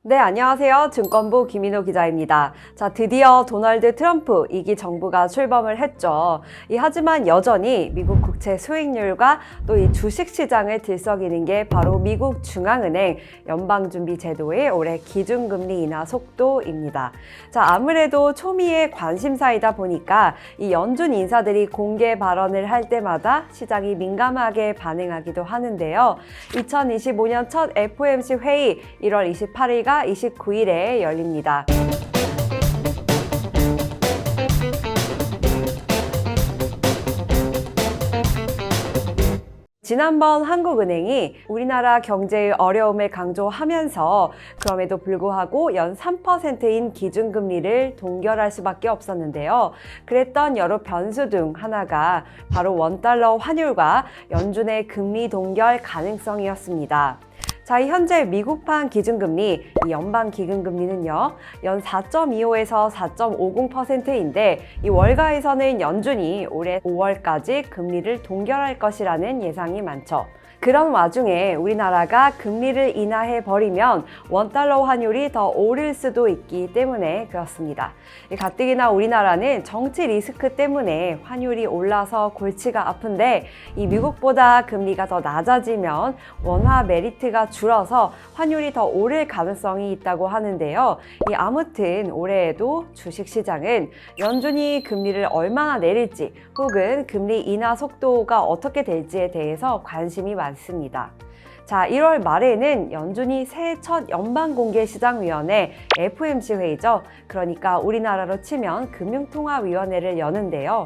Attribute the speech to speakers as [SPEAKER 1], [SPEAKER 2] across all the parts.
[SPEAKER 1] 네, 안녕하세요. 증권부 김인호 기자입니다. 자, 드디어 도널드 트럼프 2기 정부가 출범을 했죠. 하지만 여전히 미국 국채 수익률과 또 이 주식 시장을 들썩이는 게 바로 미국 중앙은행 연방준비제도의 올해 기준금리 인하 속도입니다. 자, 아무래도 초미의 관심사이다 보니까 이 연준 인사들이 공개 발언을 할 때마다 시장이 민감하게 반응하기도 하는데요. 2025년 첫 FOMC 회의 1월 28일과 29일에 열립니다. 지난번 한국은행이 우리나라 경제의 어려움을 강조하면서 그럼에도 불구하고 연 3%인 기준금리를 동결할 수밖에 없었는데요. 그랬던 여러 변수 중 하나가 바로 원달러 환율과 연준의 금리 동결 가능성이었습니다. 자, 현재 미국판 기준금리, 연방기금금리는요, 연 4.25에서 4.50%인데 이 월가에서는 연준이 올해 5월까지 금리를 동결할 것이라는 예상이 많죠. 그런 와중에 우리나라가 금리를 인하해버리면 원달러 환율이 더 오를 수도 있기 때문에 그렇습니다. 가뜩이나 우리나라는 정치 리스크 때문에 환율이 올라서 골치가 아픈데 이 미국보다 금리가 더 낮아지면 원화 메리트가 줄어서 환율이 더 오를 가능성이 있다고 하는데요. 아무튼 올해에도 주식시장은 연준이 금리를 얼마나 내릴지 혹은 금리 인하 속도가 어떻게 될지에 대해서 관심이 많습니다. 자, 1월 말에는 연준이 새해 첫 연방공개시장위원회 FOMC 회의죠. 그러니까 우리나라로 치면 금융통화위원회를 여는데요.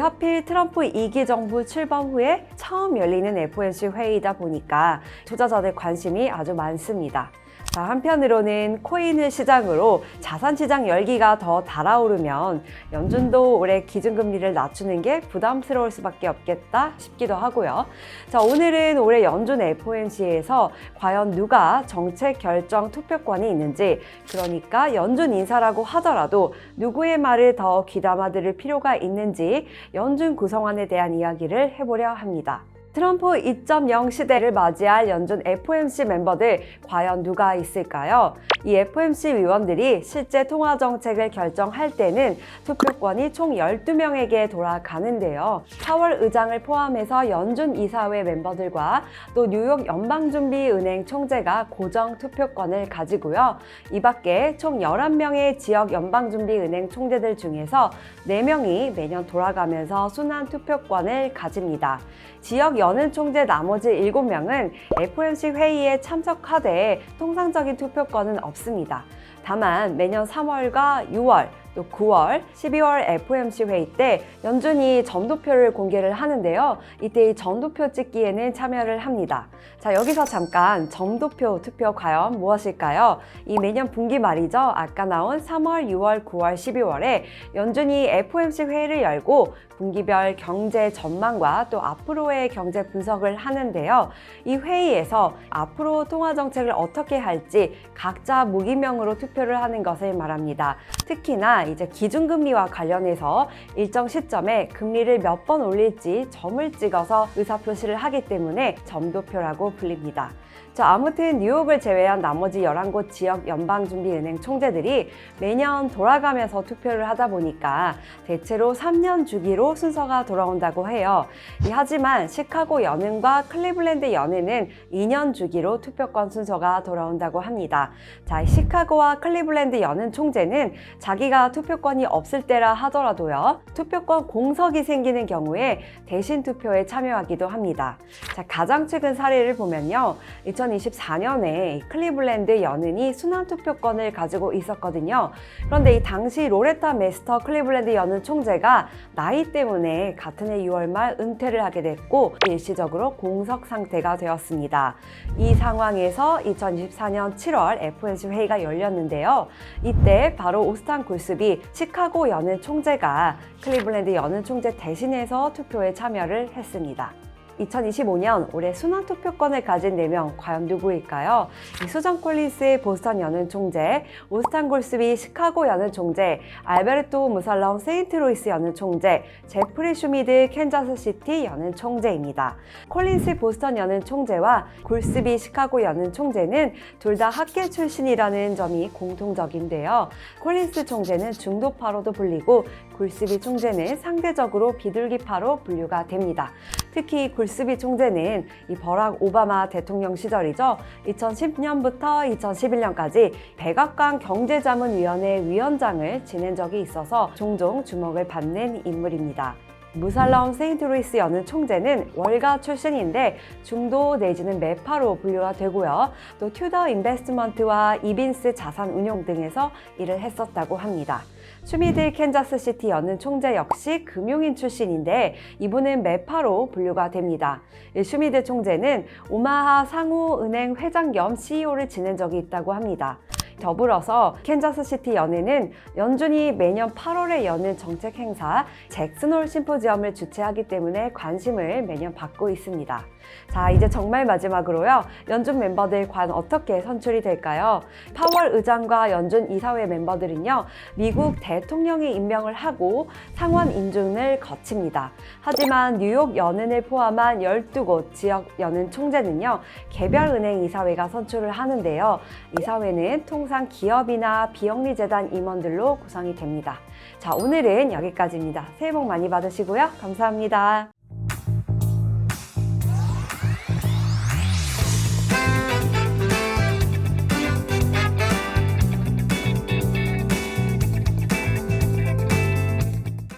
[SPEAKER 1] 하필 트럼프 2기 정부 출범 후에 처음 열리는 FOMC 회의이다 보니까 투자자들 관심이 아주 많습니다. 자, 한편으로는 코인을 시장으로 자산시장 열기가 더 달아오르면 연준도 올해 기준금리를 낮추는 게 부담스러울 수밖에 없겠다 싶기도 하고요. 자, 오늘은 올해 연준 FOMC에서 과연 누가 정책 결정 투표권이 있는지, 그러니까 연준 인사라고 하더라도 누구의 말을 더 귀담아 들을 필요가 있는지 연준 구성원에 대한 이야기를 해보려 합니다. 트럼프 2.0 시대를 맞이할 연준 FOMC 멤버들 과연 누가 있을까요? 이 FOMC 위원들이 실제 통화 정책을 결정할 때는 투표권이 총 12명에게 돌아가는데요. 4월 의장을 포함해서 연준 이사회 멤버들과 또 뉴욕 연방준비은행 총재가 고정 투표권을 가지고요. 이 밖에 총 11명의 지역 연방준비은행 총재들 중에서 4명이 매년 돌아가면서 순환 투표권을 가집니다. 지역 연은 총재 나머지 7명은 FOMC 회의에 참석하되 통상적인 투표권은 없습니다. 다만 매년 3월과 6월, 또 9월, 12월 FOMC 회의 때 연준이 점도표를 공개를 하는데요. 이때 이 점도표 찍기에는 참여를 합니다. 자, 여기서 잠깐 점도표 투표 과연 무엇일까요? 매년 분기 말이죠. 아까 나온 3월, 6월, 9월, 12월에 연준이 FOMC 회의를 열고 분기별 경제 전망과 또 앞으로의 경제 분석을 하는데요. 이 회의에서 앞으로 통화 정책을 어떻게 할지 각자 무기명으로 투표를 하는 것을 말합니다. 특히나 이제 기준금리와 관련해서 일정 시점에 금리를 몇 번 올릴지 점을 찍어서 의사표시를 하기 때문에 점도표라고 불립니다. 자, 아무튼 뉴욕을 제외한 나머지 11곳 지역 연방준비은행 총재들이 매년 돌아가면서 투표를 하다 보니까 대체로 3년 주기로 순서가 돌아온다고 해요. 하지만 시카고 연은과 클리블랜드 연은은 2년 주기로 투표권 순서가 돌아온다고 합니다. 자, 시카고와 클리블랜드 연은 총재는 자기가 투표권이 없을 때라 하더라도요, 투표권 공석이 생기는 경우에 대신 투표에 참여하기도 합니다. 자, 가장 최근 사례를 보면요. 2024년에 클리블랜드 연은이 순환 투표권을 가지고 있었거든요. 그런데 이 당시 로레타 메스터 클리블랜드 연은 총재가 나이 때문에 같은 해 6월 말 은퇴를 하게 됐고 일시적으로 공석 상태가 되었습니다. 이 상황에서 2024년 7월 FOMC 회의가 열렸는데요. 이때 바로 오스탄 굴스비 시카고 연은 총재가 클리블랜드 연은 총재 대신해서 투표에 참여를 했습니다. 2025년 올해 순환 투표권을 가진 4명 과연 누구일까요? 수전 콜린스 보스턴 연은 총재, 오스탄 골스비 시카고 연은 총재, 알베르토 무살럼 세인트로이스 연은 총재, 제프리 슈미드 캔자스 시티 연은 총재입니다. 콜린스 보스턴 연은 총재와 골스비 시카고 연은 총재는 둘 다 학계 출신이라는 점이 공통적인데요. 콜린스 총재는 중도파로도 불리고 골스비 총재는 상대적으로 비둘기파로 분류가 됩니다. 특히 골스비 총재는 이 버락 오바마 대통령 시절이죠. 2010년부터 2011년까지 백악관 경제자문위원회 위원장을 지낸 적이 있어서 종종 주목을 받는 인물입니다. 무살럼 세인트루이스 연은 총재는 월가 출신인데 중도 내지는 매파로 분류가 되고요. 또 튜더 인베스트먼트와 이빈스 자산운용 등에서 일을 했었다고 합니다. 슈미드 캔자스 시티 연은 총재 역시 금융인 출신인데 이분은 매파로 분류가 됩니다. 슈미드 총재는 오마하 상호은행 회장 겸 CEO를 지낸 적이 있다고 합니다. 더불어서 캔자스시티 연회는 연준이 매년 8월에 여는 정책 행사 잭슨홀 심포지엄을 주최하기 때문에 관심을 매년 받고 있습니다. 자, 이제 정말 마지막으로요. 연준 멤버들 과연 어떻게 선출이 될까요? 파월 의장과 연준 이사회 멤버들은요. 미국 대통령이 임명을 하고 상원 인준을 거칩니다. 하지만 뉴욕 연은을 포함한 12곳 지역 연은 총재는요. 개별 은행 이사회가 선출을 하는데요. 이사회는 통상 기업이나 비영리 재단 임원들로 구성이 됩니다. 자, 오늘은 여기까지입니다. 새해 복 많이 받으시고요. 감사합니다.